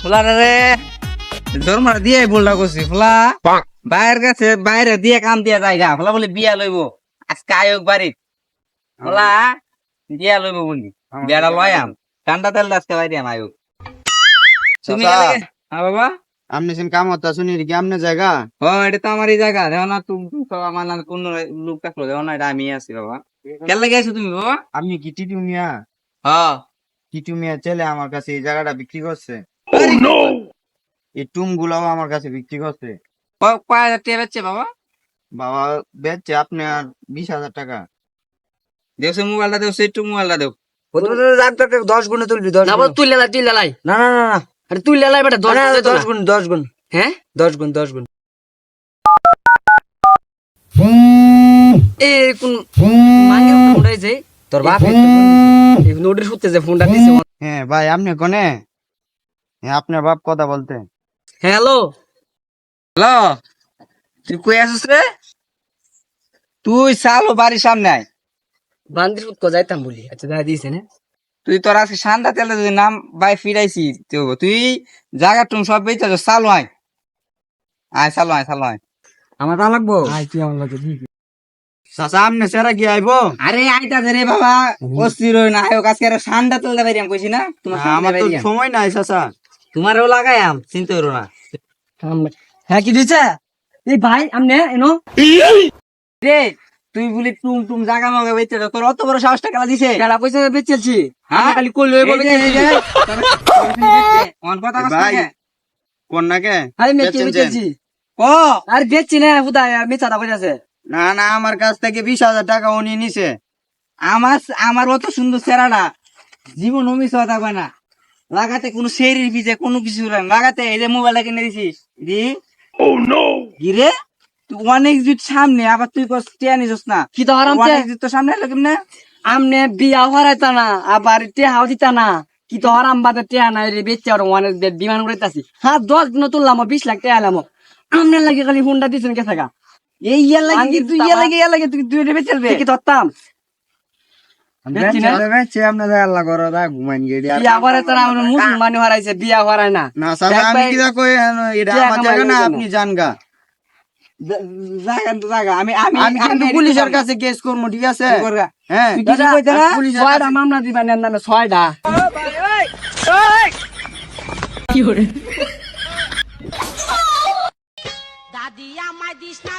ফুলা রে দরমার দিয়ে বললা করছি ফুলা বাইরের কাছে বাইরে দিয়ে কাম দিয়া জায়গা ফুলা বলে বিয়া লইব আজকে আয়োগ বাড়িত ফুলা বিয়া লইব বলি বিয়াটা লয়াম ঠান্ডা তেল আজকে বাইরে আয়োগ তুমি হ্যাঁ বাবা আপনি সেন কাম হতা শুনি কি আমনে জায়গা ও এটা তো আমারই জায়গা দেখো না তুমি আমার না কোন লোক থাকলো দেখো না এটা আমি আছি বাবা কেন লাগে আছো তুমি বাবা আপনি কি টিটু মিয়া হ্যাঁ টিটু মিয়া ছেলে আমার কাছে এই জায়গাটা বিক্রি করছে এই টুম গুলাও আমার কাছে বিক্রি করছে কয় হাজার টাকা বেচছে বাবা বাবা বেচছে আপনার 20,000 টাকা দেখছো মোবাইলটা দেখছো একটু মোবাইলটা দেও 10 গুণে তুলবি 10 না গুণ তুই লাই না না না না আরে তুই লাই বেটা 10 গুণ 10 গুণ হ্যাঁ 10 গুণ 10 গুণ এ কোন মাঙ্গে ফোন রাইছে তোর বাপ এই নোটের সুতে যে ফোনটা দিছে হ্যাঁ ভাই আপনি কোনে হ্যাঁ আপনার বাপ কথা বলতে হ্যালো হ্যালো তুই কই আছিস রে তুই চালো বাড়ির সামনে আয় বান্দির সুত যাইতাম বলি আচ্ছা দাই দিছে না তুই তোর আজকে সান্ডা তেলে যদি নাম বাই ফিরাইছি তুই জায়গা টুম সব বেচা চালু আয় আয় চালু আয় চালু আয় আমার তা লাগবো আই তুই আমার লাগে ঠিক চাচা আপনি সেরা কি আইবো আরে আইতা রে বাবা অস্থির হই না আয়োগ আজকে আর সান্ডা তেলটা বাইরাম কইছি না তোমার আমার তো সময় নাই চাচা তোমারও লাগাইয়াম চিন্তা করো না হ্যাঁ কি দিছে এই ভাই আমনে এনো রে তুই বলি টুম টুম জায়গা মাগা বেচে তোর অত বড় সাহসটা কেলা দিছে কেডা পয়সা বেচেছি হ্যাঁ? খালি কই লই বলে অন কথা ভাই কস কোন নাকে আরে মেচে বেচেছি ক আরে বেচছি না হুদা মেচাটা কইতাছে না না আমার কাছ থেকে 20,000 টাকা উনি নিছে আমার অত সুন্দর চেহারাটা জীবন অমিস থাকবে না লাগাতে কোনো শরীর ভিজে কোনো কিছু নাই লাগাতে এই যে মোবাইলটা কিনে দিছিস দি রে তুই অনেক জুট সামনে আবার তুই কস টিয়া নিছিস না কি তো হারাম অনেক জুট তো সামনে এলো কেমনে আমনে বিয়া হরাইতা না আবার টেহাও দিতা না কি তো হারাম বাদে টেহা নাই রে বেচে আর অনেক বিমান উড়াইতাছি হ্যাঁ 10 দিন তুললাম 20 লাখ টেহা এলাম আমনে লাগে খালি হুন্ডা দিছেন কে থাকা এই ইয়া লাগে তুই তুই রেবে চলবে কি ধরতাম বেচে আপনার আল্লাহ করো দা ঘুমাইন গেড়ি আর বিয়া হরাইতা না আমরা মুসলমান হরাইছে বিয়া হরায় না না চাচা আমি কি কই এটা আমার জায়গা না আপনি জানগা জায়গা আমি আমি আমি কিন্তু পুলিশের কাছে কেস করবো ঠিক আছে হ্যাঁ তুই কিছু কইতে না পুলিশের 6টা মামলা দিবেন এর নামে 6টা দাদি আমায় দিস না